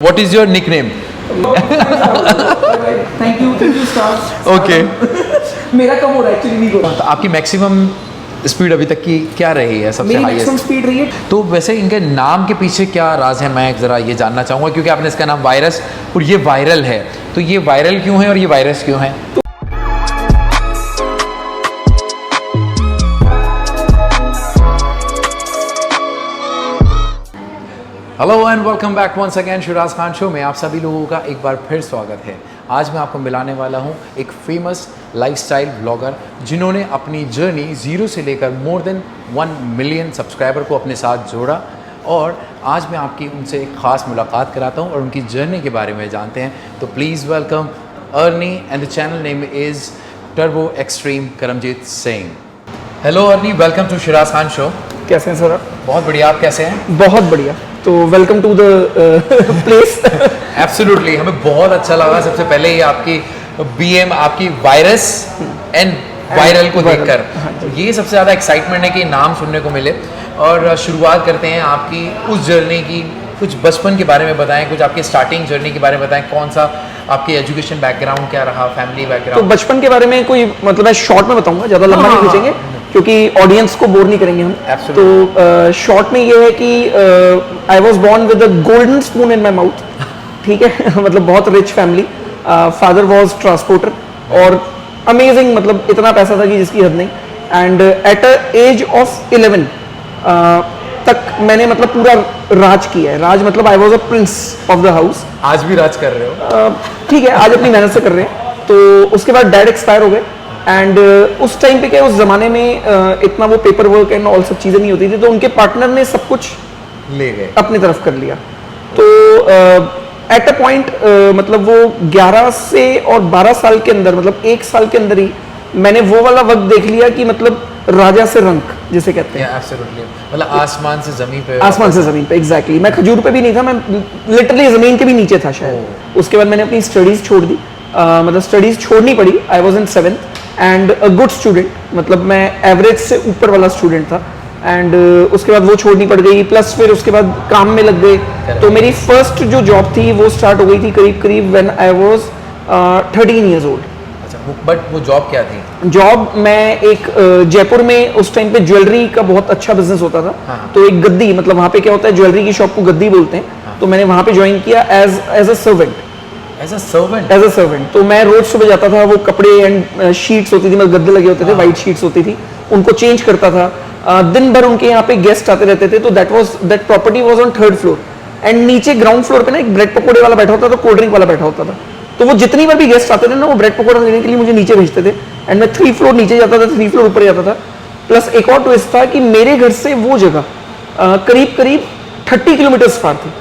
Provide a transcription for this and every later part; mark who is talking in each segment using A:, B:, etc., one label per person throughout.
A: What is your nickname?
B: Thank you stars.
A: Okay.
B: मेरा कम हो रहा है एक्चुअली, नहीं हो रहा।
A: तो आपकी मैक्सिमम स्पीड अभी तक की क्या रही है, सबसे
B: मेरी मैक्सिमम
A: हाईएस्ट?
B: स्पीड रही है।
A: तो वैसे इनके नाम के पीछे क्या राज है, मैं ज़रा ये जानना चाहूँगा, क्योंकि आपने इसका नाम वायरस और ये वायरल है, तो ये वायरल क्यों है और ये वायरस क्यों है? Hello and welcome back once again Shiraz Khan show में आप सभी लोगों का एक बार फिर स्वागत है। आज मैं आपको मिलाने वाला हूं एक फेमस लाइफस्टाइल ब्लॉगर जिन्होंने अपनी जर्नी ज़ीरो से लेकर मोर देन 1 मिलियन सब्सक्राइबर को अपने साथ जोड़ा, और आज मैं आपकी उनसे एक ख़ास मुलाकात कराता हूं और उनकी जर्नी के बारे में जानते हैं। तो please welcome Arnie and the channel name is turbo extreme Karamjeet Singh. Hello Arnie, welcome to Shiraz Khan show.
B: कैसे हैं सर आप?
A: बहुत बढ़िया, आप कैसे हैं?
B: बहुत बढ़िया। तो welcome to the place.
A: Absolutely, हमें बहुत अच्छा लगा सबसे पहले ये आपकी बीएम, आपकी वायरस एंड वायरल को
B: वायरल,
A: देखकर।
B: हाँ जी।
A: ये सबसे ज़्यादा एक्साइटमेंट है कि नाम सुनने को मिले। और शुरुआत करते हैं आपकी उस जर्नी की। कुछ बचपन के बारे में बताएं, कुछ आपकी स्टार्टिंग जर्नी के बारे में बताएं। कौन सा आपकी एजुकेशन बैकग्राउंड क्या रहा, फैमिली
B: तो
A: बैकग्राउंड?
B: बचपन के बारे में कोई मतलब मैं शॉर्ट में बताऊंगा, ज़्यादा लंबा नहीं खींचेंगे क्योंकि ऑडियंस को बोर नहीं करेंगे हम।
A: Absolutely.
B: तो शॉर्ट में ये है कि I was born with a golden spoon in my mouth. ठीक है। मतलब बहुत rich family. Father was transporter और अमेजिंग, मतलब इतना पैसा था कि जिसकी हद नहीं। And at a age of 11 तक मैंने मतलब पूरा राज किया है। राज मतलब I was a prince of the house.
A: आज भी राज कर रहे हो?
B: ठीक है, आज अपनी मेहनत से कर रहे हैं। तो उसके बाद डैड एक्सपायर हो गए एंड उस टाइम पे क्या, उस जमाने में इतना वो पेपर वर्क एंड ऑल सब चीज़ें नहीं होती थी, तो उनके पार्टनर ने सब कुछ
A: ले गए
B: अपनी तरफ कर लिया। तो एट अ पॉइंट मतलब वो 11 से और 12 साल के अंदर, मतलब 1 साल के अंदर ही मैंने वो वाला वक्त देख लिया कि मतलब राजा से रंक जिसे कहते हैं।
A: एब्सोल्युटली, मतलब आसमान से ज़मीन पे।
B: आसमान से ज़मीन पे, एग्जैक्टली। मैं खजूर पे भी नहीं था, मैं लिटरली ज़मीन के भी नीचे था शायद। उसके बाद मैंने अपनी स्टडीज़ छोड़ दी। मतलब स्टडीज़ छोड़नी पड़ी। I was in 7th and a good student, मतलब मैं एवरेज से ऊपर वाला स्टूडेंट था। एंड उसके बाद वो छोड़नी पड़ गई, प्लस फिर उसके बाद काम में लग गए। तो मेरी फर्स्ट जो जॉब थी वो स्टार्ट हो गई थी करीब करीब when I was 13 years old.
A: अच्छा, बट वो जॉब क्या थी?
B: जॉब मैं एक जयपुर में उस टाइम पे ज्वेलरी का बहुत अच्छा बिजनेस होता था।
A: हाँ।
B: तो एक गद्दी, मतलब वहाँ पे क्या होता है, ज्वेलरी की शॉप को गद्दी बोलते हैं।
A: हाँ।
B: तो मैंने वहाँ पे ज्वाइन किया as a servant.
A: As a servant?
B: As a servant. तो मैं रोज सुबह जाता था, वो कपड़े एंड शीट्स होती थी, मतलब गद्दे लगे होते थे, वाइट शीट्स होती थी, उनको चेंज करता था। दिन भर उनके यहाँ पे गेस्ट आते रहते थे। तो that property was on 3rd floor and नीचे ग्राउंड फ्लोर पे ना एक ब्रेड पकौड़े वाला बैठा होता था, कोल्ड ड्रिंक वाला बैठा होता था। तो वो जितनी बार भी गेस्ट आते थे ना, वो ब्रेड पकौड़ा लेने के लिए मुझे नीचे भेजते थे एंड मैं 3 फ्लोर नीचे जाता था, 3 फ्लोर ऊपर जाता था। प्लस एक और ट्विस्ट था कि मेरे घर से वो जगह करीब करीब 30 किलोमीटर फार थी।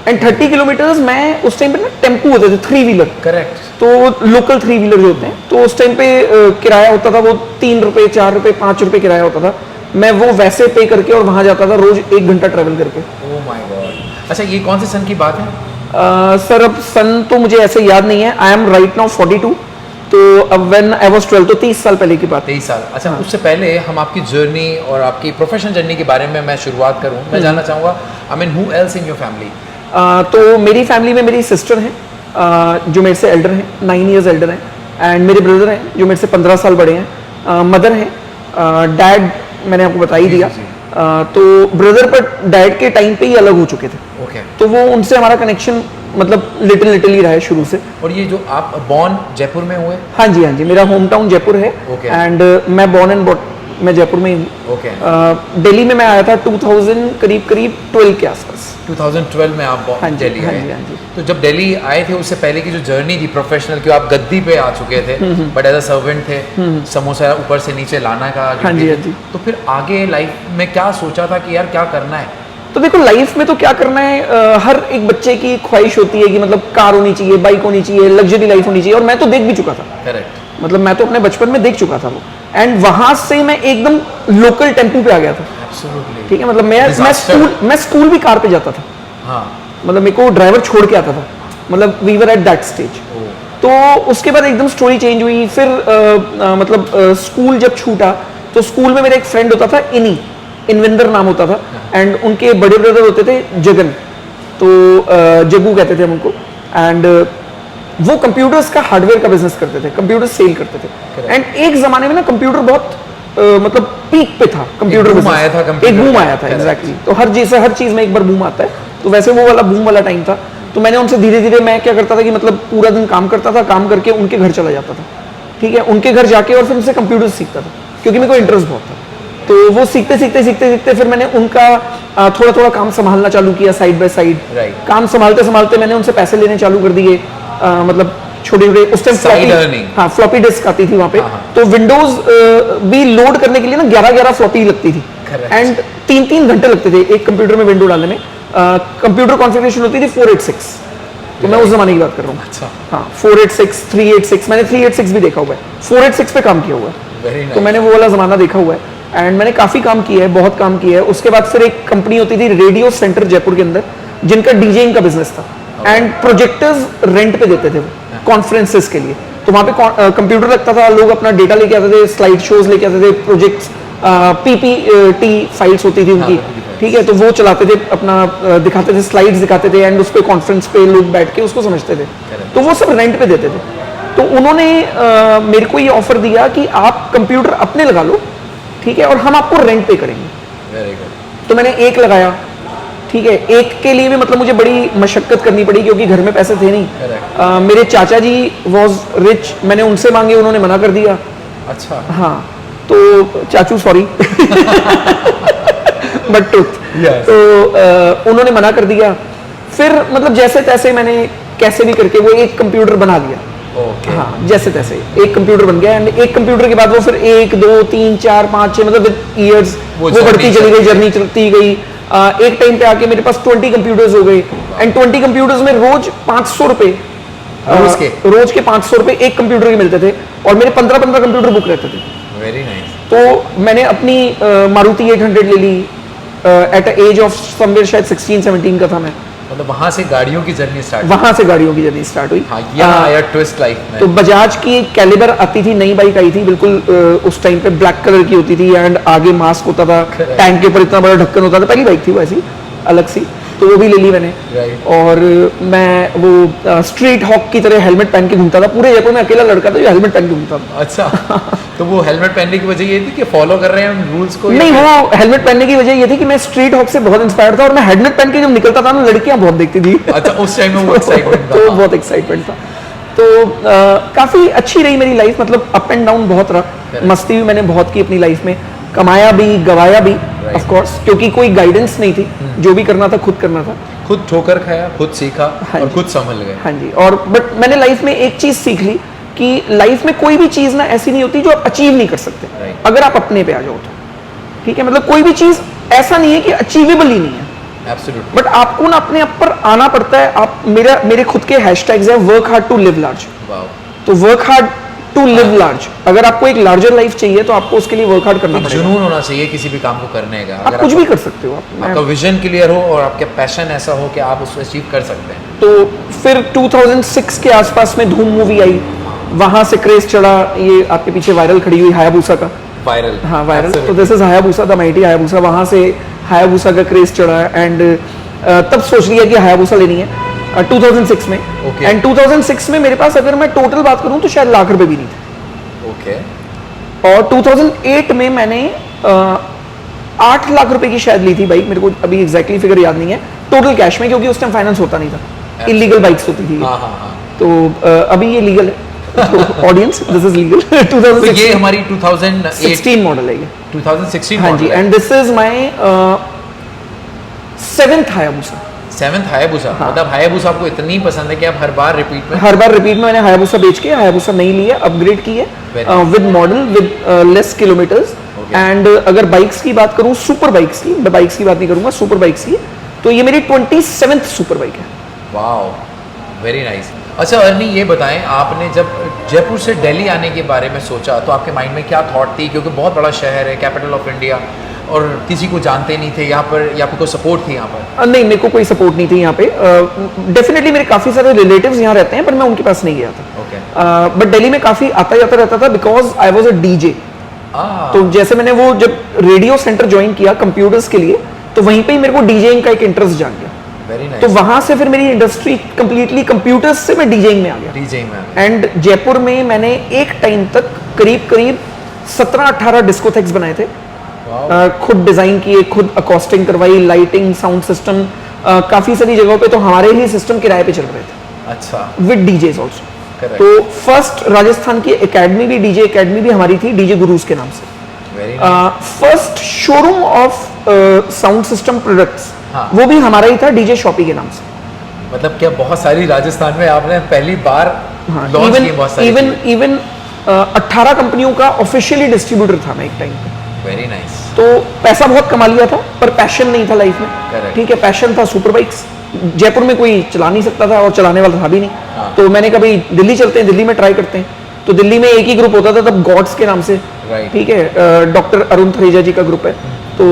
B: एंड 30 किलोमीटर्स मैं उस टाइम पे ना टेम्पू होते थे, 3 व्हीलर।
A: करेक्ट।
B: तो लोकल 3 व्हीलर जो होते हैं, तो उस टाइम पे किराया होता था वो 3 रुपए, 4 रुपए, 5 रुपए किराया होता था। मैं वो वैसे पे करके और वहां जाता था रोज 1 घंटा ट्रेवल करके।
A: Oh my God. अच्छा, ये कौन से सन की बात है?
B: सर अब सन तो मुझे ऐसे याद नहीं है। I am right now 42। तो अब व्हेन आई वाज 12, तो 30 साल पहले की बात है।
A: 23 साल। अच्छा, उससे पहले हम आपकी जर्नी और आपकी प्रोफेशनल जर्नी के बारे में मैं शुरुआत करूं, मैं जानना चाहूँगा, I mean who else in your family?
B: तो मेरी फैमिली में मेरी सिस्टर हैं जो मेरे से एल्डर हैं, 9 ईयर्स एल्डर हैं। एंड मेरे ब्रदर हैं जो मेरे से 15 साल बड़े हैं। मदर हैं। डैड मैंने आपको बता ही दिया। तो ब्रदर पर डैड के टाइम पे ही अलग हो चुके थे।
A: ओके।
B: तो वो उनसे हमारा कनेक्शन मतलब लिटिल ही रहा है शुरू से।
A: और ये जो आप बॉर्न जयपुर में हुए?
B: हाँ जी, हाँ जी, मेरा होम टाउन जयपुर है।
A: Okay.
B: एंड मैं बॉर्न एंड बॉट मैं जयपुर में ही हूँ।
A: ओके।
B: दिल्ली में मैं आया था 2000 करीब 12 के आसपास।
A: 2012 में आप
B: हाँ जी,
A: दिल्ली
B: हाँ
A: आए?
B: जी, हाँ जी।
A: तो जब दिल्ली आए थे, उससे पहले की जो जर्नी थी प्रोफेशनल की, आप गद्दी पे आ चुके थे बट एज अ सर्वेंट थे, समोसा ऊपर से नीचे लाना का
B: हाँ जी, हाँ जी।
A: तो फिर आगे लाइफ में क्या सोचा था कि यार क्या करना है?
B: तो देखो, लाइफ में तो क्या करना है, हर एक बच्चे की ख्वाहिश होती है कि मतलब कार होनी चाहिए, बाइक होनी चाहिए, लग्जरी लाइफ होनी चाहिए। और मैं तो देख भी चुका था।
A: करेक्ट।
B: मतलब मैं तो अपने बचपन में देख चुका था वो। एंड वहां से मैं एकदम लोकल टेम्पू पे आ गया था।
A: एब्सोल्युटली।
B: ठीक है, मतलब मैं स्कूल भी कार पे जाता था।
A: हाँ।
B: मतलब मेरे को ड्राइवर छोड़ के आता था। मतलब we were at that stage. तो उसके बाद एकदम स्टोरी चेंज हुई। फिर मतलब स्कूल जब छूटा तो स्कूल में मेरा एक फ्रेंड होता था, इनविंदर नाम होता था। एंड उनके बड़े ब्रदर होते थे जगन। तो जग्गू कहते थे हम उनको। एंड वो कंप्यूटर्स का हार्डवेयर का बिजनेस करते थे, कंप्यूटर सेल करते थे। एंड एक जमाने में ना कंप्यूटर बहुत मतलब पीक पे था कंप्यूटर,
A: एक बूम आया था कंप्यूटर,
B: एक बूम आया था एग्जैक्टली। तो हर चीज में एक बार बूम आता है, तो वैसे वो वाला बूम वाला टाइम था। तो मैंने उनसे धीरे धीरे, मैं क्या करता था कि मतलब पूरा दिन काम करता था, काम करके उनके घर चला जाता था, ठीक है, उनके घर जाके और फिर उनसे कंप्यूटर सीखता था, क्योंकि मेरे को इंटरेस्ट बहुत था। तो वो सीखते फिर मैंने उनका थोड़ा थोड़ा काम संभालना चालू किया साइड बाय साइड। काम संभालते संभालते मैंने उनसे पैसे लेने चालू कर दिए, मतलब छोटे छोटे, उस टाइम हाँ फ्लॉपी डिस्क आती थी वहाँ पे। तो विंडोज भी लोड करने के लिए ना 11 फ्लॉपी लगती थी, एंड 3 घंटे लगते थे एक कंप्यूटर में विंडो डालने में। कंप्यूटर कॉन्फ़िगरेशन होती थी 486, तो मैं उस जमाने की बात कर रहा हूँ।
A: अच्छा।
B: हाँ 486, 386, मैंने 386 भी देखा हुआ है, 486 पे काम किया हुआ है, तो मैंने वो वाला जमाना देखा हुआ है। एंड मैंने काफी काम किया है, बहुत काम किया है। उसके बाद फिर एक कंपनी होती थी रेडियो सेंटर जयपुर के अंदर, जिनका डीजेइंग का बिजनेस था, एंड प्रोजेक्टर्स रेंट पे देते थे वो कॉन्फ्रेंसेस के लिए। तो वहाँ पे कंप्यूटर लगता था, लोग अपना डेटा लेके आते थे, स्लाइड शोज लेके आते थे, प्रोजेक्ट्स, पीपीटी फाइल्स होती थी उनकी, ठीक है, तो वो चलाते थे, अपना दिखाते थे, स्लाइड्स दिखाते थे, एंड उस पर कॉन्फ्रेंस पे लोग बैठ के उसको समझते थे। तो वो सब रेंट पे देते थे। तो उन्होंने मेरे को ये ऑफर दिया कि आप कंप्यूटर अपने लगा लो, ठीक है, और हम आपको रेंट पे करेंगे।
A: Very good.
B: तो मैंने एक लगाया, ठीक है, एक के लिए भी मतलब मुझे बड़ी मशक्कत करनी पड़ी, क्योंकि घर में पैसे थे नहीं। मेरे चाचा जी वॉज रिच, मैंने उनसे मांगे, उन्होंने मना कर दिया।
A: अच्छा।
B: हाँ, तो चाचू सॉरी बट ट्रुथ, तो उन्होंने मना कर दिया। फिर मतलब जैसे तैसे मैंने कैसे भी करके वो एक कंप्यूटर बना लिया।
A: Okay.
B: हाँ, जैसे तैसे एक कंप्यूटर बन गया, एंड एक कंप्यूटर के बाद वो फिर 1 2 3 4 5 6 मतलब ईयर्स वो बढ़ती चली गई, जर्नी चलती गई। एक टाइम पे आके मेरे पास 20 कंप्यूटर्स हो गए, एंड 20 कंप्यूटर्स में रोज 500 रुपए, रोज के 500 रुपए एक कंप्यूटर के मिलते थे, और मेरे 15 कंप्यूटर बुक रहते थे।
A: Very nice.
B: तो मैंने अपनी मारुति 800 ले ली एट एज ऑफ समवेयर, शायद 16-17 का था मैं।
A: मतलब वहां से गाड़ियों की जर्नी स्टार्ट,
B: वहां से गाड़ियों की जर्नी स्टार्ट हुई।
A: हाँ, यहाँ आया ट्विस्ट लाइफ में।
B: तो बजाज की कैलिबर आती थी, नई बाइक आई थी बिल्कुल, उस टाइम पे ब्लैक कलर की होती थी, एंड आगे मास्क होता था, टैंक के ऊपर इतना बड़ा ढक्कन होता था। पहली बाइक थी वो ऐसी अलग सी, तो वो भी ले ली मैंने। और मैं वो स्ट्रीट हॉक की तरह हेलमेट पहन के घूमता था, पूरे जयपुर में अकेला लड़का था जो हेलमेट पहन के घूमता था।
A: अच्छा। तो वो हेलमेट पहनने की वजह ये थी कि फॉलो कर रहे हैं रूल्स को?
B: नहीं, वो हेलमेट पहनने की वजह ये थी कि मैं स्ट्रीट हॉक से बहुत इंस्पायर्ड था, और मैं हेलमेट पहन के जब निकलता था ना, लड़कियां बहुत देखती थी।
A: अच्छा, उस टाइम में वो एक्साइटमेंट था।
B: तो बहुत एक्साइटमेंट था। तो काफी अच्छी रही मेरी लाइफ, मतलब अप एंड डाउन बहुत रहा। मस्ती भी मैंने बहुत की अपनी लाइफ में, कमाया भी गवाया भी ऑफ कोर्स, क्योंकि कोई गाइडेंस नहीं थी, जो भी करना था खुद करना था।
A: खुद ठोकर खाया, खुद सीखा, और खुद संभल गए।
B: हाँ जी। और बट मैंने लाइफ में एक चीज सीख ली कि लाइफ में कोई भी चीज ना ऐसी नहीं होती जो आप अचीव नहीं कर सकते, अगर आप अपने पे आ जाओ तो, ठीक है। मतलब कोई भी चीज ऐसा नहीं है कि अचीवेबल ही नहीं है,
A: एब्सोल्युटली।
B: बट आपको ना अपने आप पर आना पड़ता है। आप मेरे खुद के हैशटैग्स है, work hard to live large. तो work hard to live large, अगर आपको एक लार्जर लाइफ चाहिए तो आपको उसके लिए वर्क हार्ड करना पड़ेगा।
A: जुनून होना चाहिए किसी भी काम को करने का।
B: आप कुछ भी कर सकते हो,
A: आपका विजन क्लियर हो और आपका पैशन ऐसा हो कि आप उसको अचीव कर सकते हैं।
B: तो फिर 2006 के आसपास में धूम मूवी आई, वहां से क्रेज चढ़ा। ये आपके पीछे वायरल खड़ी हुई हायाबूसा का,
A: वायरल,
B: हाँ वायरल। तो this is Hayabusa, the mighty Hayabusa. वहां से हायाबूसा का क्रेज चढ़ा, एंड तब सोच लिया कि हायाबूसा लेनी है 2006 में। एंड 2006 में मेरे पास अगर मैं टोटल बात करूं तो शायद लाख रुपए भी नहीं थे। और 2008 में मैंने 8 लाख रुपए की शायद ली थी बाइक, मेरे को अभी एग्जैक्टली फिगर याद नहीं है, टोटल कैश में, क्योंकि उस टाइम फाइनेंस होता नहीं था, इलीगल बाइक्स होती थी। तो अभी ये लीगल है, तो ऑडियंस दिस इज लीगल। 2016
A: तो ये हमारी 2016
B: मॉडल है ये,
A: 2016
B: हाँ जी। And this is my 7th Hayabusa.
A: 7th Hayabusa. मतलब हायाबूसा आपको इतनी पसंद है कि आप हर बार रिपीट में मैंने हायाबूसा बेच के हायाबूसा नहीं ली है, अपग्रेड की है with model, with less kilometres. And अगर बाइक्स की बात करूं, सुपर बाइक्स की, मैं बाइक्स की बात नहीं करूंगा, सुपर बाइक्स की, तो ये मेरी 27th सुपर बाइक है। Wow, very nice. अच्छा अर्नी, ये बताएं, आपने जब जयपुर से दिल्ली आने के बारे में सोचा तो आपके माइंड में क्या थॉट थी? क्योंकि बहुत बड़ा शहर है, कैपिटल ऑफ इंडिया, और किसी को जानते नहीं थे यहाँ पर, या कोई सपोर्ट थी यहाँ पर?
B: नहीं, मेरे को कोई सपोर्ट नहीं थी यहाँ पे। डेफिनेटली मेरे काफ़ी सारे रिलेटिव्स यहाँ रहते हैं, पर मैं उनके पास नहीं गया था। बट दिल्ली में काफ़ी आता जाता रहता था, because I was a DJ. तो जैसे मैंने वो जब रेडियो सेंटर ज्वाइन किया कंप्यूटर्स के लिए, तो वहीं पे ही मेरे को डीजेइंग का एक इंटरेस्ट जाग गया।
A: Very nice.
B: तो वहां से फिर मेरी इंडस्ट्री कंप्लीटली कंप्यूटर्स से मैं डीजेइंग में आ गया।
A: डीजे में
B: एंड जयपुर में मैंने एक टाइम तक करीब 17-18 डिस्कोथेक्स बनाए थे। खुद डिजाइन किए, खुद अकॉस्टिंग करवाई, लाइटिंग, साउंड सिस्टम, काफी सारी जगहों पे तो हमारे ही सिस्टम किराए पे चल रहे थे।
A: अच्छा।
B: With DJs also.
A: Correct.
B: तो फर्स्ट राजस्थान की एकेडमी भी, डीजे एकेडमी भी हमारी थी, डीजे गुरुज के नाम से।
A: Very
B: first showroom of sound system products
A: हाँ।
B: वो भी हमारा ही था, डीजे शॉपी के नाम से।
A: मतलब क्या बहुत सारी राजस्थान में आपने पहली बार
B: हाँ,
A: लॉन्च की बहुत सारी
B: इवन 18 कंपनियों का ऑफिशियली डिस्ट्रीब्यूटर था मैं एक टाइम पे।
A: Very nice.
B: तो पैसा बहुत कमा लिया था, पर पैशन नहीं था लाइफ में।
A: Correct.
B: ठीक है, पैशन था सुपर बाइक्स। जयपुर में कोई चला नहीं सकता था और चलाने वाला था भी नहीं।
A: हाँ।
B: तो मैंने कभी दिल्ली चलते हैं, दिल्ली में ट्राई करते हैं। तो दिल्ली में एक ही ग्रुप होता था तब, गॉड्स के नाम से।
A: Right.
B: ठीक है, डॉक्टर अरुण थरेजा जी का ग्रुप है। तो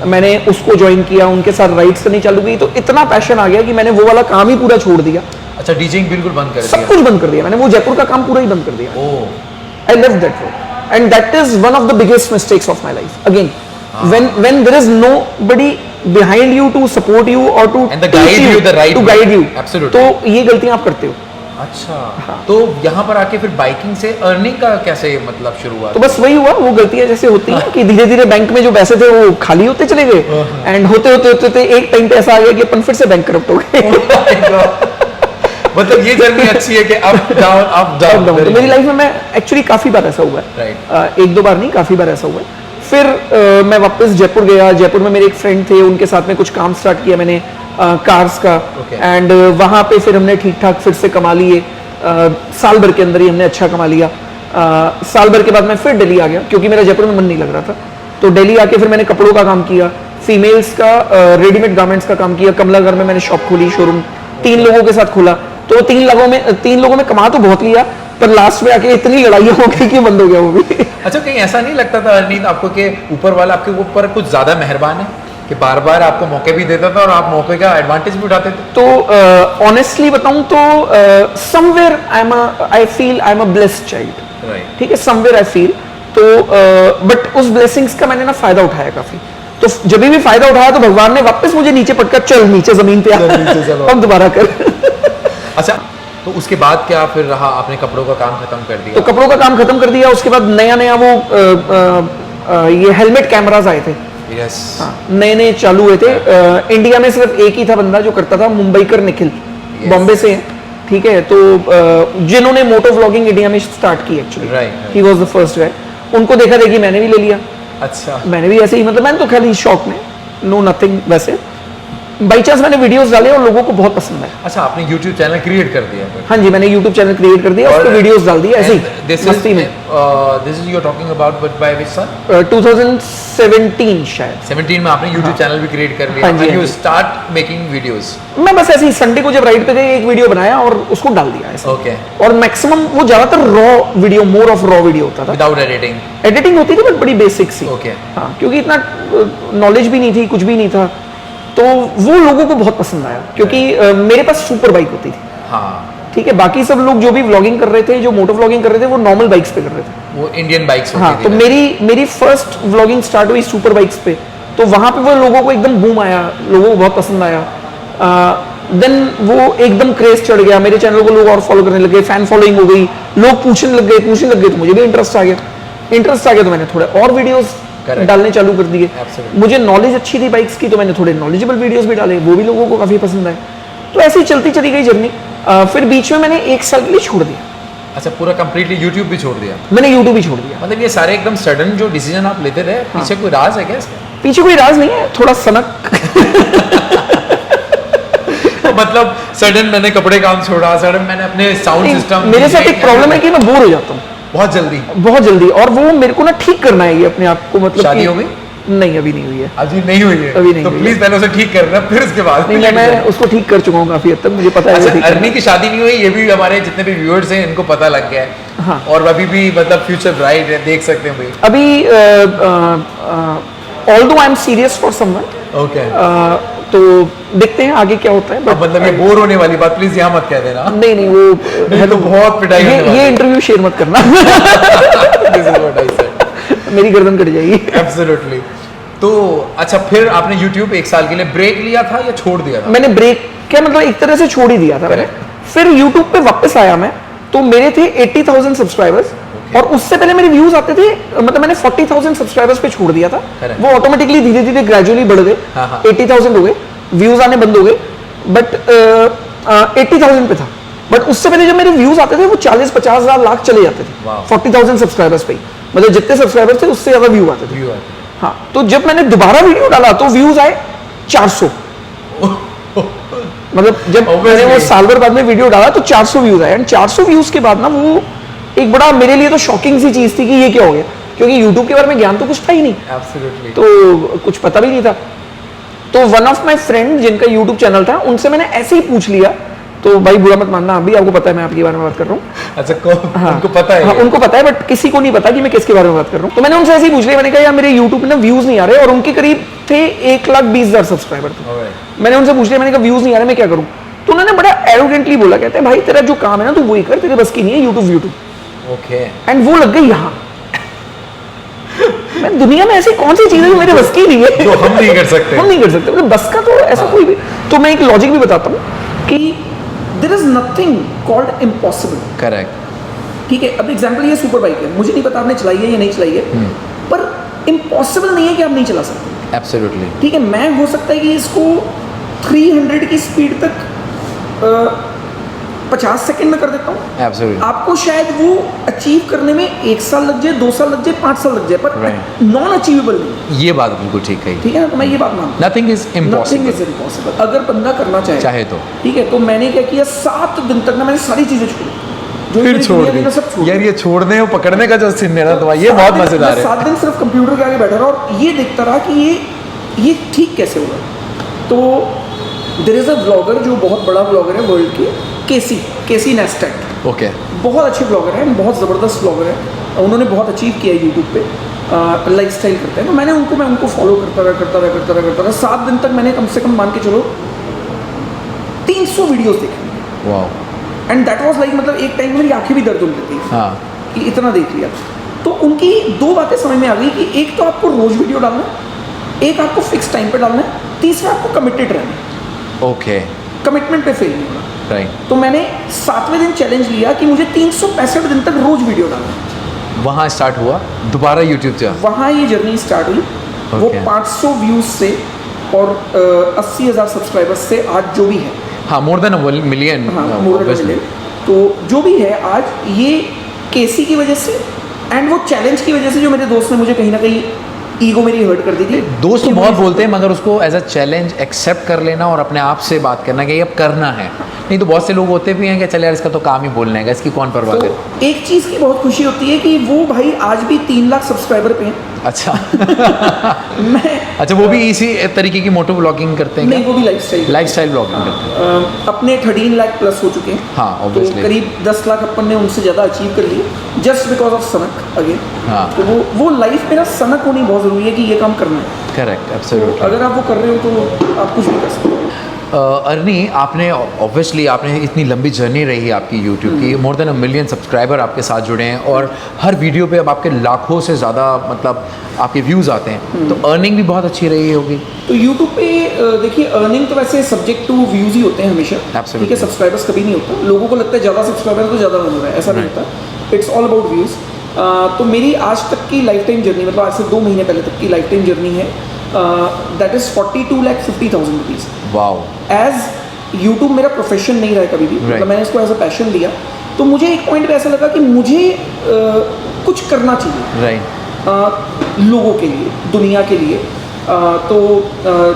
B: मैंने उसको ज्वाइन किया, उनके साथ राइड्स करनी चालू की। तो इतना पैशन आ गया कि मैंने वो वाला काम ही पूरा छोड़ दिया,
A: अच्छा, डीजिंग बिल्कुल बंद कर
B: सब
A: दिया।
B: कुछ बंद कर दिया मैंने। वो जयपुर का काम पूरा ही बंद कर दिया।
A: ओह।
B: I left that road, and that is one of the biggest mistakes of my life. Again, when there is nobody behind you to support you or to
A: And the
B: teach
A: guide you the right
B: to
A: way.
B: guide you,
A: Absolutely.
B: तो ये गलतियां आप करते हो।
A: अच्छा।
B: हाँ।
A: तो यहाँ पर आके फिर बाइकिंग से अर्निंग का कैसे मतलब शुरू हुआ?
B: तो बस वही हुआ, वो गलतियां जैसे होती हैं कि धीरे धीरे बैंक में जो पैसे थे वो खाली होते चले गए, एंड होते एक टाइम पे ऐसा आ गया कि अपन फिर से बैंक करप्ट हो गए।
A: मतलब ये जर्नी अच्छी है कि अप डाउन अप डाउन।
B: तो मेरी लाइफ में मैं एक्चुअली काफी बार ऐसा हुआ है।
A: Right.
B: एक दो बार नहीं, काफी बार ऐसा हुआ है। फिर मैं वापस जयपुर गया। जयपुर में मेरे एक फ्रेंड थे, उनके साथ में कुछ काम स्टार्ट किया मैंने कार्स का।
A: Okay.
B: एंड वहां पे फिर हमने ठीक ठाक फिर से कमा लिए। साल भर के अंदर ही हमने अच्छा कमा लिया। साल भर के बाद मैं फिर दिल्ली आ गया, क्योंकि मेरा जयपुर में मन नहीं लग रहा था। तो दिल्ली आके फिर मैंने कपड़ों का काम किया, फीमेल्स का रेडीमेड गारमेंट्स का काम किया। कमलागढ़ में मैंने शॉप खोली, शोरूम 3 लोगों के साथ खोला। तो 3 लोगों में कमा तो बहुत लिया, पर लास्ट में आके इतनी लड़ाइयाँ हो गई कि बंद हो गया वो भी।
A: अच्छा, कहीं ऐसा नहीं लगता था अर्नीत आपको कि ऊपर वाला आपके ऊपर कुछ ज्यादा मेहरबान है कि बार बार आपको मौके भी देता था और आप मौके का एडवांटेज भी उठाते थे?
B: तो ऑनेस्टली बताऊं तो somewhere I feel I am a blessed child.
A: Right.
B: ठीक है, समवेयर आई फील। तो बट उस ब्लेसिंग्स का मैंने ना फायदा उठाया काफी। तो जब भी फायदा उठाया तो भगवान ने वापस मुझे नीचे पटका, चल नीचे जमीन पे आ, अब दोबारा कर।
A: अच्छा, तो उसके बाद क्या फिर रहा? आपने कपड़ों का काम खत्म कर दिया?
B: तो कपड़ों का काम खत्म कर दिया। उसके बाद नया वो ये हेलमेट कैमरास आए थे।
A: यस।
B: हाँ, नए चालू हुए थे। इंडिया में सिर्फ एक ही था बंदा जो करता था, मुंबईकर निखिल, बॉम्बे से है। ठीक है, तो जिन्होंने मोटो व्लॉगिंग इंडिया में स्टार्ट की actually,
A: Right.
B: He was the first guy. उनको देखा देखी मैंने भी ले लिया।
A: अच्छा।
B: मैंने भी ऐसे ही, मतलब मैंने तो खाली शौक में, नो नथिंग वैसे। बाई चांस मैंने वीडियोस डाले और लोगों को बहुत पसंद आया।
A: अच्छा, आपने YouTube चैनल क्रिएट कर दिया फिर?
B: हाँ जी, मैंने YouTube चैनल क्रिएट कर दिया, उस पर वीडियोस डाल दिया ऐसे ही मस्ती में।
A: This is you are talking about but by which सन?
B: 2017 शायद।
A: 17 में आपने YouTube चैनल भी क्रिएट कर लिया
B: हाँ जी,
A: and
B: हाँ
A: you
B: ji.
A: start making videos?
B: मैं बस ऐसे ही संडे को जब राइड पे गए एक वीडियो बनाया और उसको डाल दिया ऐसे।
A: Okay.
B: और मैक्सिमम वो ज्यादातर raw video, more of raw video होता था।
A: Without editing?
B: एडिटिंग होती थी बट बड़ी बेसिक सी।
A: Okay.
B: हाँ, क्योंकि इतना नॉलेज भी नहीं थी, कुछ भी नहीं था। तो वो लोगों को बहुत पसंद आया, क्योंकि मेरे पास सुपर बाइक होती थी।
A: हाँ,
B: ठीक है, बाकी सब लोग जो भी व्लॉगिंग कर रहे थे, जो मोटो व्लॉगिंग कर रहे थे, वो नॉर्मल बाइक्स पे कर रहे थे।
A: वो इंडियन बाइक्स
B: हाँ,
A: होती
B: तो
A: थी।
B: मेरी फर्स्ट व्लॉगिंग स्टार्ट हुई सुपर बाइक्स पे। तो वहां पे वो लोगों को एकदम बूम आया, लोगों को बहुत पसंद आया। देन वो एकदम क्रेज चढ़ गया, मेरे चैनल को लोग और फॉलो करने लगे, फैन फॉलोइंग हो गई, लोग पूछने लग गए, तो मुझे भी इंटरेस्ट आ गया। तो मैंने थोड़े और वीडियोस डालने चालू कर दिए।
A: Absolutely.
B: मुझे नॉलेज अच्छी थी बाइक्स की, तो मैंने थोड़े नॉलेजेबल वीडियोस भी डाले, वो भी लोगों को काफी पसंद आए। तो ऐसे ही चलती चली गई जर्नी। फिर बीच में मैंने 1 साल के लिए छोड़ दिया।
A: अच्छा, पूरा कंप्लीटली YouTube भी छोड़ दिया?
B: मैंने यूट्यूब ही छोड़ दिया।
A: मतलब ये सारे एकदम सडन जो डिसीजन आप लेते थे, पीछे कोई राज है क्या इसका?
B: पीछे कोई राज नहीं है, थोड़ा सनक।
A: मतलब सडन मैंने कपड़े काम छोड़ा, सडन मैंने अपने साउंड सिस्टम।
B: मेरे साथ एक प्रॉब्लम है कि मैं बोर हो जाता हूँ बहुत जल्दी, और वो मेरे को ना ठीक करना है ये अपने आप को। मतलब
A: शादी हो गई?
B: नहीं, अभी नहीं हुई है।
A: अभी नहीं हुई है?
B: अभी नहीं
A: तो
B: हुई
A: प्लीज पहले उसे ठीक करना, फिर उसके बाद।
B: नहीं, मैं उसको ठीक कर चुका हूँ काफी हद तक, मुझे पता है।
A: अच्छा, अर्नी की शादी नहीं हुई, ये भी हमारे जितने भी व्यूअर्स हैं इनको पता लग गया है।
B: हाँ।
A: और अभी भी मतलब फ्यूचर ब्राइड है, देख सकते हैं भाई।
B: अभी although I am serious for someone,
A: okay.
B: तो देखते हैं आगे क्या होता है।
A: अब मतलब ये बोर होने वाली बात प्लीज यहाँ मत कह देना।
B: नहीं, वो
A: नहीं तो बहुत पिटाई होने वाली
B: ये
A: है।
B: इंटरव्यू शेयर मत करना।
A: This is what I said.
B: मेरी गर्दन कट जाएगी।
A: Absolutely. तो अच्छा, फिर आपने YouTube एक साल के लिए ब्रेक लिया था या छोड़ दिया था?
B: मैंने ब्रेक क्या मतलब एक तरह से छोड़ ही दिया था मैंने। फिर YouTube पे वापस आया मैं, तो मेरे थे 80,000 सब्सक्राइबर्स और उससे पहले मेरे व्यूज आते थे, मतलब मैंने 40,000 सब्सक्राइबर्स पे छोड़ दिया था।
A: Correct.
B: वो ऑटोमेटिकली धीरे धीरे ग्रेजुअली बढ़ गए,
A: हाँ, हाँ।
B: 80,000 हो गए, व्यूज आने बंद हो गए, बट 80,000 पे था। बट उससे पहले जब मेरे व्यूज आते थे वो 40-50 हजार लाख चले जाते थे
A: Wow.
B: 40,000 सब्सक्राइबर्स पे ही। मतलब जितने सब्सक्राइबर्स थे उससे ज्यादा व्यू आते थे।
A: View आते
B: हाँ, तो जब मैंने दोबारा वीडियो डाला तो व्यूज आए 400। मतलब जब मैंने वो साल भर बाद में वीडियो डाला तो 400 व्यूज आए, एंड 400 व्यूज के बाद ना वो एक बड़ा मेरे लिए तो शॉकिंग सी चीज थी कि ये क्या हो गया, क्योंकि YouTube के बारे में ज्ञान तो कुछ था ही नहीं,
A: Absolutely.
B: तो कुछ पता भी नहीं था। तो वन ऑफ माई फ्रेंड जिनका YouTube चैनल था, उनसे मैंने ऐसे ही पूछ लिया, तो भाई बुरा मत मानना, अभी आपको पता है मैं आपके बारे में बात कर रहा हूँ।
A: अच्छा,
B: हाँ,
A: उनको पता है?
B: हाँ, उनको पता है, बट किसी को नहीं पता कि मैं किसके बारे में बात कर रहा हूँ। तो मैंने उनसे ऐसे ही पूछ लिया, मैंने कहा यार मेरे YouTube पे ना व्यूज नहीं आ रहे, और उनके करीब थे 1,20,000 सब्सक्राइबर थे।
A: Alright.
B: मैंने उनसे पूछ लिया, मैंने कहा व्यूज नहीं आ रहे, मैं क्या करूँ? तो उन्होंने बड़ा एरोगेंटली बोला, कहते हैं भाई तेरा जो काम है ना तू वही कर, तेरे बस की नहीं है यूट्यूब।
A: Okay.
B: एंड वो लग गई यहाँ। मैं दुनिया में ऐसी कौन सी चीज है जो मेरे बस की नहीं है,
A: जो हम नहीं कर सकते।
B: हम नहीं कर सकते, मतलब बस का तो ऐसा कोई भी। तो मैं एक लॉजिक भी बताता हूँ कि there is nothing called impossible.
A: Correct.
B: ठीक है, अब एग्जांपल ये सुपर बाइक है, मुझे नहीं पता आपने चलाई है या नहीं चलाई है, पर इम्पॉसिबल नहीं है कि आप नहीं चला सकते।
A: एब्सोल्युटली।
B: ठीक है, मैं हो सकता है कि इसको 300 की स्पीड तक 50 सेकंड में कर देता हूँ।
A: एब्सोल्युटली।
B: आपको शायद वो अचीव करने में 1 साल लग जाए, 2 साल लग जाए, 5 साल लग जाए, पर
A: Right.
B: नॉन अचीवेबल नहीं।
A: ये बात बिल्कुल ठीक कही।
B: ठीक है ना, तो मैं ये बात मानता हूँ,
A: nothing is
B: nothing
A: impossible
B: is impossible अगर बंदा करना
A: चाहे तो।
B: ठीक है, तो मैंने क्या किया, 7 दिन तक ना मैंने सारी चीजें छोड़ी, जो
A: फिर
B: मेरी
A: छोड़
B: दुनिया थी ना,
A: दी।
B: सब छोड़
A: यार
B: दी।
A: ये छोड़ने और पकड़ने का जो सीन है ना तुम्हारा, ये
B: 7
A: बहुत
B: दिन
A: मजेदार
B: मैं
A: है।
B: 7 दिन सिर्फ कंप्यूटर के आगे बैठा रहा और ये देखता रहा कि ये ठीक कैसे होगा। तो देयर इज अ ब्लॉगर जो बहुत बड़ा ब्लॉगर है वर्ल्ड की, केसी नेस्टेट।
A: ओके।
B: बहुत अच्छे ब्लॉगर हैं, बहुत ज़बरदस्त ब्लॉगर हैं, उन्होंने बहुत अचीव किया है यूट्यूब पे, लाइफ स्टाइल करते हैं। तो मैं उनको फॉलो करता रहा। 7 दिन तक मैंने कम से कम मान के चलो 300 वीडियोस देखे।
A: वाह।
B: एंड दैट वाज लाइक, मतलब एक टाइम में मेरी आंखें भी दर्द होने लगती थी
A: हाँ।
B: कि इतना देख लिया। तो उनकी 2 बातें समझ में आ गई कि एक तो आपको रोज वीडियो डालना है, एक आपको फिक्स टाइम पे डालना है, तीसरा आपको कमिटेड रहना है,
A: ओके।
B: कमिटमेंट पे फेल नहीं होना।
A: राइट।
B: तो मैंने 7वें दिन चैलेंज लिया कि मुझे 365 दिन तक रोज वीडियो डालना है।
A: वहाँ स्टार्ट हुआ दोबारा यूट्यूब से।
B: वहाँ ये जर्नी स्टार्ट हुई। वो
A: Okay.
B: 500 व्यूज से और 80,000 सब्सक्राइबर्स से आज जो भी है,
A: हाँ, मोर देन मिलियन।
B: हाँ, more than a million। तो जो भी है आज, ये केसी की वजह से एंड वो चैलेंज की वजह से, जो मेरे दोस्त ने मुझे कहीं ना कहीं ईगो मेरी हर्ट कर दी थी।
A: दोस्त तो
B: कि
A: बहुत
B: मुझे-
A: बोलते हैं, मगर उसको एज अ चैलेंज एक्सेप्ट कर लेना और अपने आप से बात करना कि ये अब करना है। नहीं तो बहुत से लोग होते भी हैं कि चल यार इसका तो काम ही बोलने का, इसकी कौन परवाह करे।
B: तो एक चीज़ की बहुत खुशी होती है कि वो भाई आज भी 3 लाख सब्सक्राइबर पे हैं।
A: अच्छा।
B: मैं
A: अच्छा, वो भी इसी तरीके की मोटो ब्लॉगिंग करते हैं
B: नहीं,
A: क्या?
B: वो भी लाइफस्टाइल
A: लाइफस्टाइल ब्लॉगिंग करते हैं।
B: अपने 13 लाख प्लस हो चुके हैं।
A: हाँ,
B: तो
A: obviously।
B: करीब 10 लाख अपन ने उनसे ज़्यादा अचीव कर लिए, जस्ट बिकॉज ऑफ सनक अगेन।
A: हाँ।
B: तो वो लाइफ में ना सनक होनी बहुत ज़रूरी है कि ये काम करना है।
A: करेक्ट,
B: तो
A: एब्सोल्युटली।
B: अगर आप वो कर रहे हो तो आप कुछ भी कर सकते हो।
A: अर्नी, आपने ऑब्वियसली आपने इतनी लंबी जर्नी रही है आपकी यूट्यूब की, मोर देन 1 मिलियन सब्सक्राइबर आपके साथ जुड़े हैं और हर वीडियो पे अब आपके लाखों से ज़्यादा मतलब आपके व्यूज़ आते हैं, तो अर्निंग भी बहुत अच्छी रही होगी।
B: तो यूट्यूब पे देखिए, अर्निंग तो वैसे सब्जेक्ट टू व्यूज़ ही होते हैं हमेशा।
A: Absolutely।
B: ठीक है, सब्सक्राइबर्स कभी नहीं होता। लोगों को लगता है ज़्यादा सब्सक्राइबर तो ज़्यादा अर्न हो रहा है, ऐसा नहीं
A: Right।
B: होता। It's all about views. तो मेरी आज तक की लाइफ टाइम जर्नी, मतलब आज से 2 महीने पहले तक की लाइफ टाइम जर्नी है, that is 42,50,000 rupees.
A: Wow.
B: As YouTube मेरा प्रोफेशन नहीं रहा कभी भी,
A: Right।
B: मतलब मैंने इसको एज अ पैशन लिया। तो मुझे एक पॉइंट पे ऐसा लगा कि मुझे कुछ करना चाहिए
A: राइट।
B: लोगों के लिए, दुनिया के लिए। तो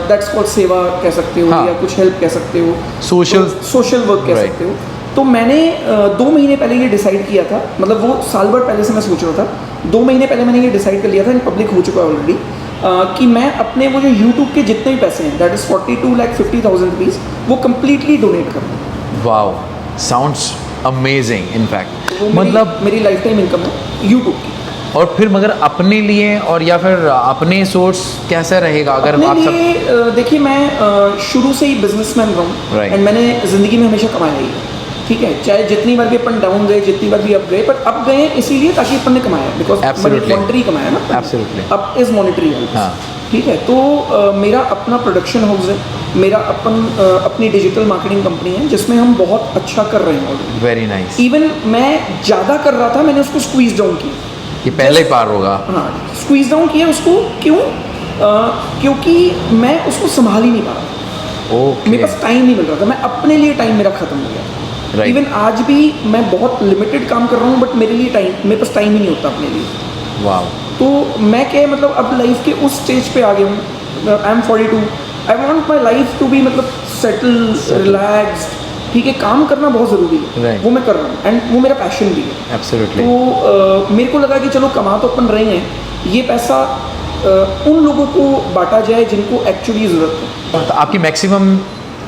B: दैट्स कॉल्ड सेवा कह सकते हो,
A: हाँ।
B: या कुछ हेल्प कह सकते हो, सोशल वर्क कह
A: Right।
B: सकते हो। तो मैंने 2 महीने पहले ये डिसाइड किया था, मतलब वो साल भर पहले से मैं सोच रहा था। 2 महीने पहले मैंने ये डिसाइड कर लिया था, इन पब्लिक हो चुका है ऑलरेडी, कि मैं अपने वो जो यूट्यूब के जितने भी पैसे हैं, दैट इज़ 42,50,000 रुपीज़, वो कम्प्लीटली डोनेट कर दूँ।
A: Wow, sounds amazing in fact.
B: वो
A: मतलब
B: मेरी लाइफ टाइम इनकम है यूट्यूब की।
A: और फिर मगर अपने लिए और या फिर अपने सोर्स कैसा रहेगा अगर
B: अपने
A: आप सब।
B: लिए देखिए, मैं शुरू से ही बिजनेसमैन रहा हूँ
A: Right।
B: एंड मैंने ज़िंदगी में हमेशा कमाया ही है। ठीक है, चाहे जितनी बार भी अपन डाउन गए, जितनी बार भी अप गए, पर अप गए इसीलिए ताकि अपन ने कमाया, बिकॉज
A: Absolutely।
B: मॉनिटरी कमाया ना।
A: Absolutely।
B: Up is monetary help.
A: हाँ।
B: ठीक है। तो मेरा अपना प्रोडक्शन हाउस है, मेरा अपनी डिजिटल मार्केटिंग कंपनी है जिसमें हम बहुत अच्छा कर रहे हैं ऑलरेडी।
A: Very nice.
B: इवन मैं ज़्यादा कर रहा था, मैंने उसको स्क्वीज डाउन किया।
A: ये पहले ही पार होगा।
B: हाँ, स्क्वीज डाउन किया उसको। क्यों? क्योंकि मैं उसको संभाल ही नहीं पा रहा था।
A: ओके।
B: मेरे पास टाइम नहीं मिल रहा था, मैं अपने लिए टाइम मेरा खत्म हो गया।
A: Right.
B: इवन आज भी मैं बहुत लिमिटेड काम कर रहा हूँ, बट मेरे पास टाइम ही नहीं होता अपने लिए।
A: वाह।
B: तो मैं क्या मतलब अब लाइफ के उस स्टेज पे आ गया हूँ। I am 42। I want my life to be मतलब सेटल, रिलैक्स्ड। ठीक है, काम करना बहुत ज़रूरी है।
A: Right.
B: वो मैं कर रहा हूँ एंड वो मेरा पैशन भी है।
A: एब्सोल्युटली।
B: तो मेरे को लगा कि चलो कमा तो अपन रहे हैं, ये पैसा उन लोगों को बांटा जाए जिनको एक्चुअली ज़रूरत है।
A: तो आपकी मैक्सिमम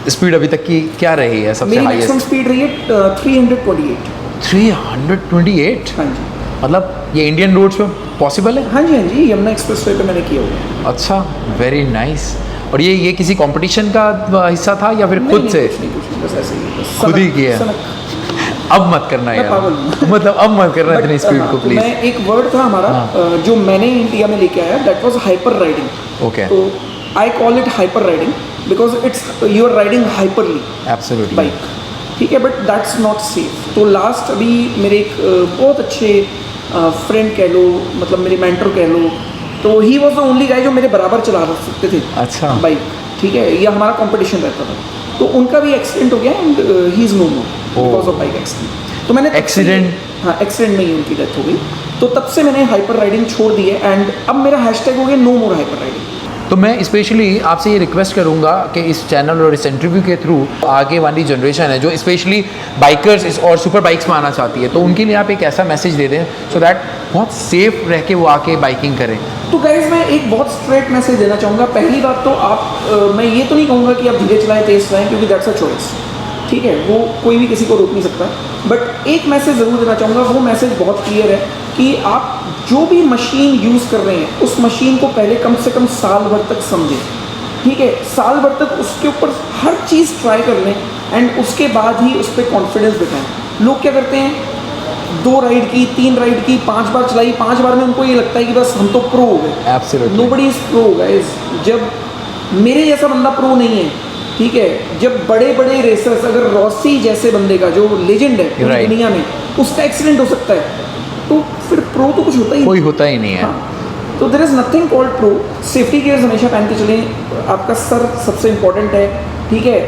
A: स्पीड अभी तक की क्या रही है, सबसे
B: मेरी मैक्सिमम
A: हाईएस्ट?
B: स्पीड रही है 328।
A: 328?
B: हाँ जी,
A: मतलब ये इंडियन रोड्स पे पॉसिबल है?
B: हाँ जी, हाँ जी, यमुना एक्सप्रेस वे पे मैंने किया हुआ है।
A: अच्छा, वेरी नाइस। और ये किसी कंपटीशन का हिस्सा था या फिर खुद से?
B: कुछ नहीं, बस ऐसे ही, बस
A: खुद ही
B: सनक-
A: किया?
B: सनक।
A: अब मत करना
B: मैं
A: यार।
B: पागल हूँ।
A: मतलब अब मत करना
B: But,
A: इतनी स्पीड
B: हाँ,
A: को
B: तो
A: प्लीज।
B: मैं एक वर्ड था हमारा जो मैंने इंडिया में लेके आया, that was hyper riding.
A: Okay.
B: तो I call it hyper riding because it's you are riding hyperly
A: absolutely.
B: Bike. ठीक है, बट दैट्स नॉट सेफ। तो लास्ट अभी मेरे एक बहुत अच्छे फ्रेंड कह लो, मतलब मेरे मेंटर कह लो, तो he was the only guy जो मेरे बराबर चला सकते थे
A: अच्छा।
B: बाइक। ठीक है, ये हमारा कंपटीशन रहता था। तो उनका भी एक्सीडेंट हो गया and he is no more because of bike accident. तो मैंने
A: Accident?
B: हाँ, एक्सीडेंट में ही उनकी डेथ हो गई। तो तब से मैंने हाइपर राइडिंग छोड़ दी है एंड अब मेरा हैशटैग हो गया नो मोर हाइपर राइडिंग।
A: तो मैं स्पेशली आपसे ये रिक्वेस्ट करूंगा कि इस चैनल और इस इंटरव्यू के थ्रू आगे वाली जनरेशन है जो स्पेशली बाइकर्स और सुपर बाइक्स में आना चाहती है, तो उनके लिए आप एक ऐसा मैसेज दे दें सो दैट बहुत सेफ रह के वो आके बाइकिंग करें।
B: तो गाइज मैं एक बहुत स्ट्रेट मैसेज देना चाहूँगा। पहली बात तो आप मैं ये तो नहीं कहूँगा कि आप धीरे चलाएं, तेज चलाएं, क्योंकि दैट्स अ चॉइस। ठीक है, वो कोई भी किसी को रोक नहीं सकता। बट एक मैसेज ज़रूर देना चाहूँगा, वो मैसेज बहुत क्लियर है कि आप जो भी मशीन यूज़ कर रहे हैं उस मशीन को पहले कम से कम साल भर तक समझें। ठीक है, साल भर तक उसके ऊपर हर चीज़ ट्राई कर लें एंड उसके बाद ही उस पर कॉन्फिडेंस दिखाएं। लोग क्या करते हैं, 2 राइड की, 3 राइड की, 5 बार चलाई, 5 बार में उनको ये लगता है कि बस हम तो प्रो हो गए।
A: Absolutely.
B: Nobody is pro guys. जब मेरे जैसा बंदा प्रो नहीं है, ठीक है, जब बड़े बड़े रेसर्स, अगर रॉसी जैसे बंदे का जो लेजेंड है पूरी
A: Right.
B: दुनिया में, उसका एक्सीडेंट हो सकता है, तो फिर प्रो तो कुछ होता ही
A: कोई
B: नहीं।
A: होता ही नहीं है।
B: हाँ, तो there is nothing called pro. Safety gears हमेशा पहन के चलें, आपका सर सबसे इंपॉर्टेंट है। ठीक है,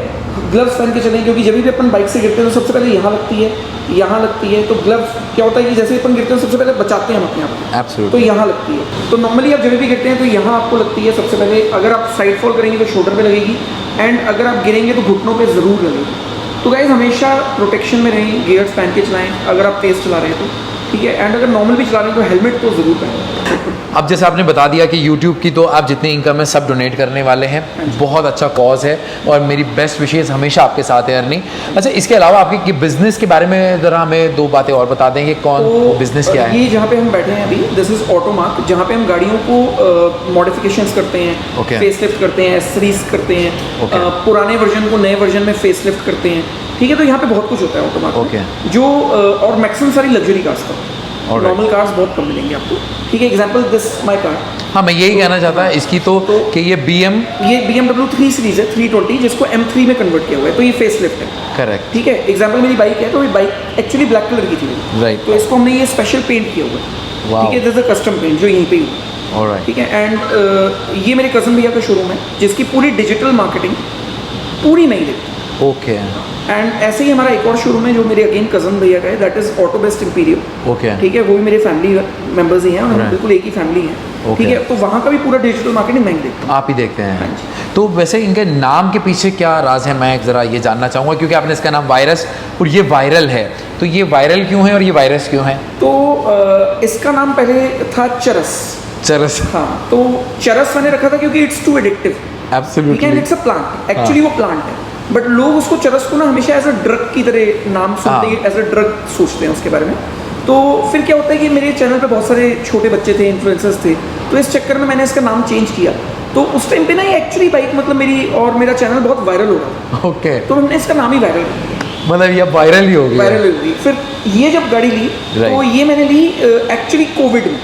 B: ग्लव्स पहन के चलें, क्योंकि जब भी अपन बाइक से गिरते हैं तो सबसे पहले यहाँ लगती है, यहाँ लगती है। तो ग्लव्स क्या होता है कि जैसे ही अपन गिरते हैं सबसे पहले बचाते हैं हम अपने आप को, तो
A: एब्सोल्युटली।
B: यहाँ लगती है। तो नॉर्मली आप जब भी गिरते हैं तो यहाँ आपको लगती है सबसे पहले। अगर आप साइड फॉल करेंगे तो शोल्डर पे लगेगी एंड अगर आप गिरेंगे तो घुटनों पे ज़रूर लगेगी। तो गाइज हमेशा प्रोटेक्शन में रहें, गियर्स पहन के चलाएं अगर आप तेज़ चला रहे हैं तो। ठीक है, एंड अगर नॉर्मल भी चला रहे हैं तो हेलमेट तो ज़रूर पहनें।
A: अब जैसे आपने बता दिया कि YouTube की तो आप जितनी इनकम है सब डोनेट करने वाले हैं, बहुत अच्छा कॉज है और मेरी बेस्ट विशेज़ हमेशा आपके साथ है अर्नी। अच्छा, इसके अलावा आपके बिजनेस के बारे में ज़रा हमें 2 बातें और बता दें कि कौन बिजनेस क्या है?
B: ये जहाँ पे हम बैठे हैं अभी, दिस इज ऑटोमार्क, जहाँ पे हम गाड़ियों को मॉडिफिकेशंस करते हैं,
A: Okay.
B: फेसलिफ्ट करते हैं, एसेसरीज करते हैं,
A: Okay.
B: पुराने वर्जन को नए वर्जन में फेसलिफ्ट करते हैं। ठीक है, तो यहाँ पे बहुत कुछ होता है ऑटोमार्क में।
A: Okay.
B: जो और मैक्सिमम सारी लग्जरी कार्स का,
A: Alright.
B: नॉर्मल कार्स बहुत कम मिलेंगे आपको। ठीक है, एग्जाम्पल दिस माई कार,
A: हाँ, मैं यही कहना चाहता इसकी तो कि ये BM
B: ये BMW 3 सीरीज है 320, जिसको M3 में कन्वर्ट किया हुआ है, तो ये फेसलिफ्ट है।
A: करेक्ट।
B: ठीक है, एग्जाम्पल मेरी बाइक है, तो ये बाइक एक्चुअली ब्लैक कलर की थी मेरी।
A: Right.
B: तो इसको हमने ये स्पेशल पेंट किया हुआ है।
A: Wow.
B: ठीक है, this is a custom paint जो यहीं पे ही हुआ है।
A: ऑलराइट।
B: ठीक है, एंड ये मेरे कज़न भैया का शोरूम है जिसकी पूरी डिजिटल मार्केटिंग पूरी मैं ही देखती हूँ।
A: ओके
B: एंड ऐसे ही हमारा एक और शोरूम है जो मेरे अगेन कज़न भैया का है, that is auto best imperial.
A: Okay.
B: ठीक है, वो भी मेरे फैमिली मेंबर्स ही हैं और हम
A: Right.
B: बिल्कुल एक ही फैमिली है।
A: Okay.
B: ठीक है, तो वहाँ का भी पूरा डिजिटल मार्केटिंग मैं ही देखता हूँ।
A: आप ही देखते हैं।
B: हाँ जी।
A: तो वैसे इनके नाम के पीछे क्या राज है, मैं ज़रा ये जानना चाहूँगा, क्योंकि आपने इसका नाम वायरस और ये वायरल है, तो ये वायरल क्यों है और ये वायरस क्यों है?
B: तो इसका नाम पहले था चरस।
A: चरस।
B: हाँ, तो चरस मैंने रखा था क्योंकि it's too addictive.
A: Absolutely.
B: It's a plant, actually वो प्लांट है, बट लोग उसको चरस को ना हमेशा एज अ ड्रग की तरह नाम सुनते हैं, एज अ ड्रग सोचते हैं उसके बारे में। तो फिर क्या होता है कि मेरे चैनल पे बहुत सारे छोटे बच्चे थे, इन्फ्लुएंसर्स थे, तो इस चक्कर में मैंने इसका नाम चेंज किया। तो उस टाइम पे ना ये एक्चुअली बाइक मतलब मेरी और मेरा चैनल बहुत वायरल हो रहा था,
A: ओके।
B: तो हमने इसका नाम ही वायरल कर दिया।
A: मतलब ये वायरल ही हो गया।
B: वायरल हो गई। फिर ये जब गाड़ी ली तो
A: Right.
B: ये मैंने ली एक्चुअली कोविड में।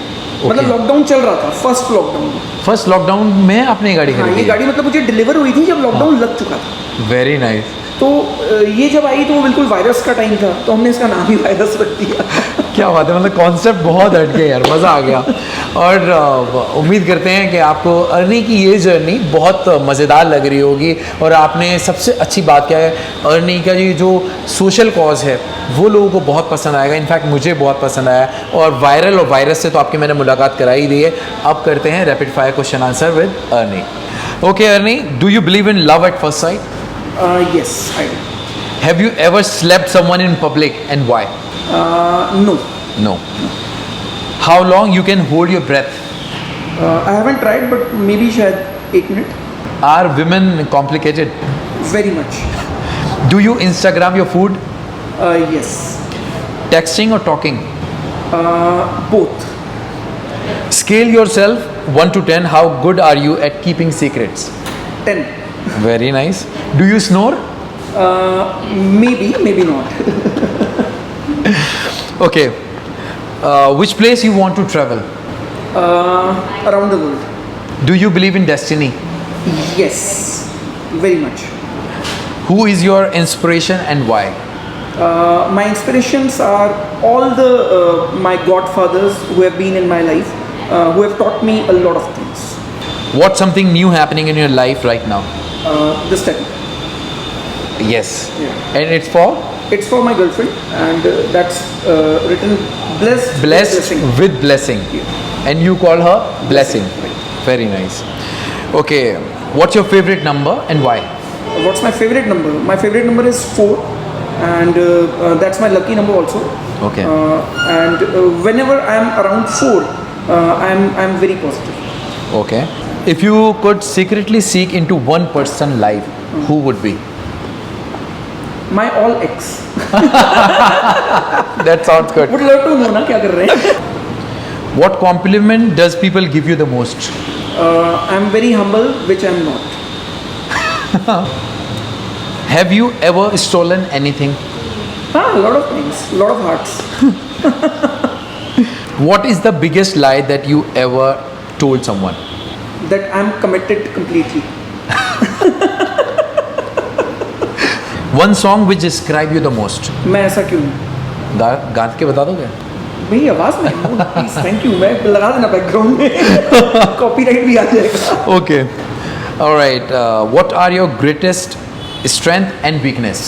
B: मतलब लॉकडाउन चल रहा था, फर्स्ट लॉकडाउन।
A: फर्स्ट लॉकडाउन में आपने गाड़ी
B: हाँ, ये
A: खरीदी?
B: गाड़ी मतलब मुझे डिलीवर हुई थी जब लॉकडाउन लग चुका था।
A: Very nice.
B: तो ये जब आई तो वो बिल्कुल वायरस का टाइम था, तो हमने इसका नाम ही वायरस रख दिया।
A: क्या बात है, मतलब कॉन्सेप्ट बहुत हट गया यार, मज़ा आ गया। और उम्मीद करते हैं कि आपको अर्नी की ये जर्नी बहुत मज़ेदार लग रही होगी। और आपने सबसे अच्छी बात क्या है, अर्नी का ये जो सोशल कॉज है वो लोगों को बहुत पसंद आएगा। इनफैक्ट मुझे बहुत पसंद आया। और वायरल और वायरस से तो आपकी मैंने मुलाकात कराई दी है। अब करते हैं rapid fire question answer with Arnie. Okay Arnie, do you believe in love at first sight?
B: Yes, I do.
A: Have you ever slept someone in public and why?
B: No.
A: No. How long you can hold your breath?
B: I haven't tried, but maybe शायद 1 minute.
A: Are women complicated?
B: Very much.
A: Do you Instagram your food?
B: Yes.
A: Texting or talking?
B: Both.
A: Scale yourself 1 to 10. How good are you at keeping secrets?
B: 10.
A: Very nice. Do you snore?
B: Maybe not.
A: Okay. Which place you want to travel?
B: Around the world.
A: Do you believe in destiny?
B: Yes. Very much.
A: Who is your inspiration and why?
B: My inspirations are all the my godfathers who have been in my life, who have taught me a lot of things.
A: What's something new happening in your life right now?
B: This study.
A: Yes.
B: Yeah.
A: And it's for?
B: It's for my girlfriend, and that's written blessed. with
A: Blessed
B: blessing.
A: with blessing. And you call her blessing. Very nice. Okay. What's your favorite number and why?
B: What's my favorite number? My favorite number is 4, and that's my lucky number also.
A: Okay.
B: And whenever I'm around 4, I'm very positive.
A: Okay. If you could secretly seek into one person's life, who would be?
B: My all ex.
A: That sounds good.
B: Would love to know ना क्या कर रहे हैं.
A: What compliment does people give you the most?
B: I'm very humble, which I'm not.
A: Have you ever stolen anything?
B: A lot of things, a lot of hearts.
A: What is the biggest lie that you ever told someone?
B: That I'm committed completely.
A: One song which describe you the most?
B: मैं ऐसा क्यों हूँ?
A: गा के बता दोगे?
B: मेरी आवाज़ में प्लीज, थैंक यू. मैं लगा देना बैकग्राउंड में, कॉपीराइट भी आ जाएगा.
A: Okay. All right. What are your greatest strength and weakness?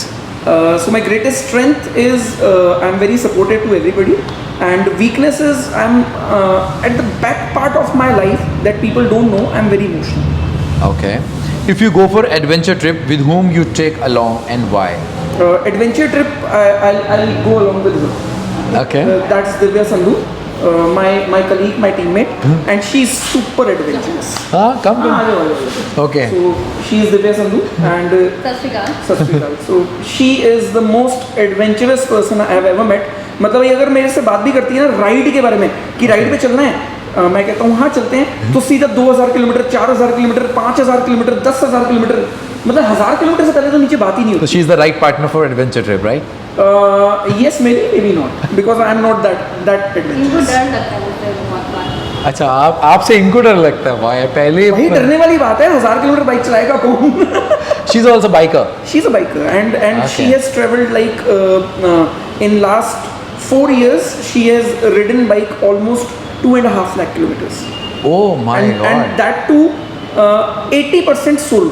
B: So my greatest strength is I'm very supportive to everybody, and weakness is I'm at the back part of my life that people don't know. I'm very emotional.
A: Okay. If you go for adventure trip, with whom you take along and why?
B: Adventure trip, I'll go along with her.
A: Okay.
B: That's Divya Sandhu, my colleague, my teammate, and she's super adventurous.
A: Come. Okay.
B: So she is Divya Sandhu, and
C: सत श्री अकाल.
B: Sat Shri Akal. So she is the most adventurous person I have ever met. मतलब ये अगर मेरे से बात भी करती है ना राइड के बारे में कि राइड पे चलना है, मैं कहता हूँ हाँ चलते हैं, तो सीधा 2000 किलोमीटर, 4000 किलोमीटर, 5000 किलोमीटर, 10,000 किलोमीटर, मतलब 1000 किलोमीटर से पहले तो नीचे बात ही नहीं
A: So
B: होती.
A: she's the right partner for adventure trip, right?
B: Yes, maybe not, because I am not that
C: इनको
B: adventurous.
C: डर लगता है मुझसे बहुत बार.
A: अच्छा, आपसे इनको डर लगता है? वाह, पहले
B: वही डरने वाली बात है, 1000 किलोमीटर बाइक चलाएगा कौन?
A: She's also biker.
B: She's a biker, and she
A: Okay.
B: has traveled like in last 4 years she has ridden bike almost 2.5 lakh kilometers.
A: Oh my
B: and
A: God.
B: that too 80% solo.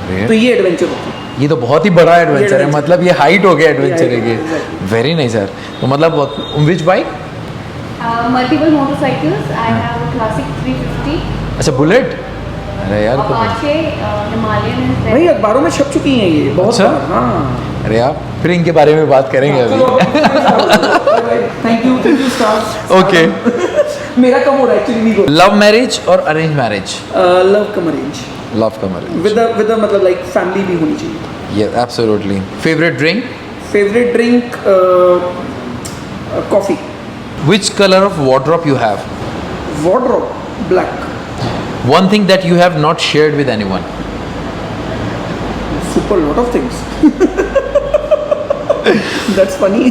A: Great.
B: तो ये adventure होता है.
A: ये तो बहुत ही बड़ा adventure है,
B: adventure.
A: मतलब ये हाइट हो गया एडवेंचर
B: ये
A: है.
B: exactly.
A: Very nice sir. तो मतलब विच bike?
C: Multiple motorcycles. I have a classic 350.
A: अच्छा, बुलेट. अरे यार तो
C: Apache, Himalayan is there.
B: भाई अखबारों में छप चुकी हैं ये बहुत.
A: अच्छा?
B: बार. हाँ.
A: अरे यार, फिर इनके बारे में बात करेंगे अभी.
B: Thank you stars.
A: Okay.
B: मेरा कम हो रहा है एक्चुअली नहीं.
A: लव मैरिज और अरेंज मैरिज?
B: लव कम अरेंज.
A: लव का मैरिज.
B: विद द मतलब लाइक फैमिली भी होनी चाहिए.
A: Yeah, absolutely. Favorite drink?
B: Favourite drink coffee.
A: Which color of wardrobe you have?
B: Wardrobe, black.
A: One thing that you have not shared with anyone?
B: Super lot of things. That's funny.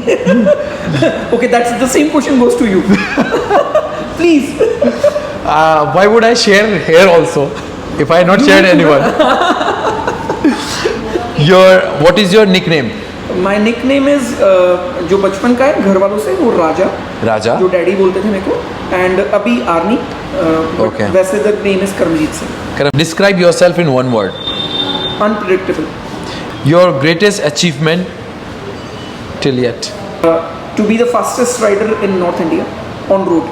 B: Okay, that's the same question goes to you. Please
A: Why would I share here also if I not shared anyone? What is your nickname?
B: My nickname is जो बचपन का है घर वालों से, वो राजा,
A: राजा.
B: जो daddy बोलते थे मेरे को, एंड अभी आर्मी,
A: Okay.
B: वैसे the name is Karamjeet Singh.
A: Describe yourself in one word.
B: Unpredictable.
A: Your greatest achievement till yet.
B: To be the fastest rider in North India on road.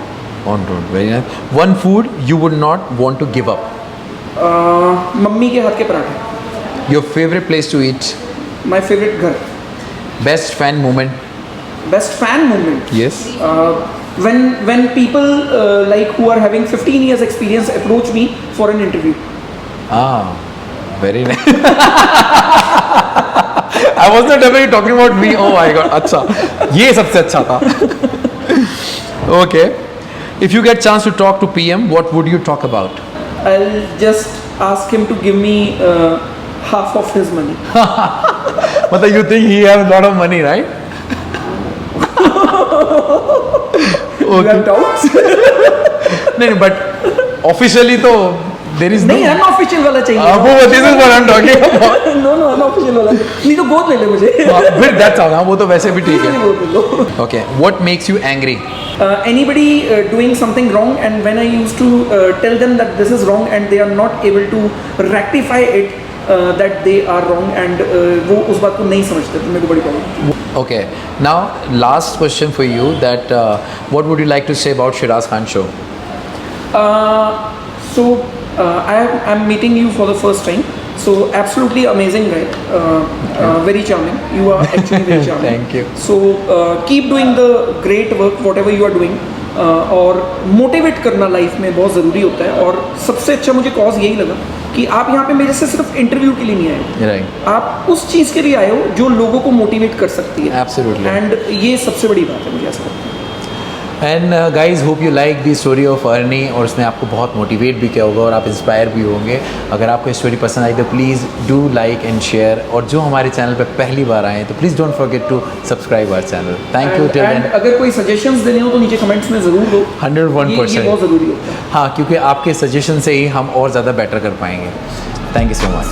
A: On road, very nice. One food you would not want to give up.
B: Mummy के हाथ के पराठे.
A: Your favorite place to eat.
B: My favorite घर.
A: Best fan moment.
B: Best fan moment.
A: Yes.
B: When people like who are having 15 years experience approach me for an interview.
A: Ah, very nice. I was not ever talking about me. Oh my god. अच्छा, ये सबसे अच्छा था. Okay. If you get chance to talk to PM, what would you talk about?
B: I'll just ask him to give me half of his money.
A: मतलब you think he has a lot of money, right?
B: You have doubts?
A: नहीं, but officially तो there is no.
B: नहीं, unofficial वाला चाहिए.
A: वो this is what I'm talking about.
B: No unofficial वाला. नहीं तो गोद ले ले मुझे.
A: फिर that's all. हाँ, वो तो वैसे भी ठीक है.
B: गोद ले लो.
A: Okay. What makes you angry?
B: Anybody doing something wrong, and when I used to tell them that this is wrong and they are not able to rectify it, that they are wrong, and वो उस बात को नहीं समझते, तो मेरे को बड़ी problem.
A: Okay. Now, last question for you. That what would you like to say about Shiraz Khan show?
B: So I'm meeting you for the first time. So absolutely amazing guy. Very charming. You are actually very charming.
A: Thank you.
B: So keep doing the great work, whatever you are doing. और motivate करना life में बहुत ज़रूरी होता है. और सबसे अच्छा मुझे कॉज यही लगा कि आप यहाँ पे मेरे से सिर्फ इंटरव्यू के लिए नहीं आए.
A: Right.
B: आप उस चीज़ के लिए आए हो जो लोगों को मोटिवेट कर सकती है.
A: Absolutely.
B: एंड ये सबसे बड़ी बात है, मुझे ऐसा लगता है.
A: And guys hope you like the story of Arnie, और उसने आपको बहुत मोटिवेट भी किया होगा और आप इंस्पायर भी होंगे. अगर आपको स्टोरी पसंद आई तो please do like and share, और जो हमारे चैनल पे पहली बार आए तो please don't forget to subscribe our channel. Thank you.
B: And अगर कोई सजेशंस देने हो तो नीचे कमेंट्स में ज़रूर दो.
A: 101%.
B: ये बहुत ज़रूरी होता है.
A: हाँ, क्योंकि आपके सजेशन से ही हम और ज़्यादा बेटर कर पाएंगे. Thank you so much.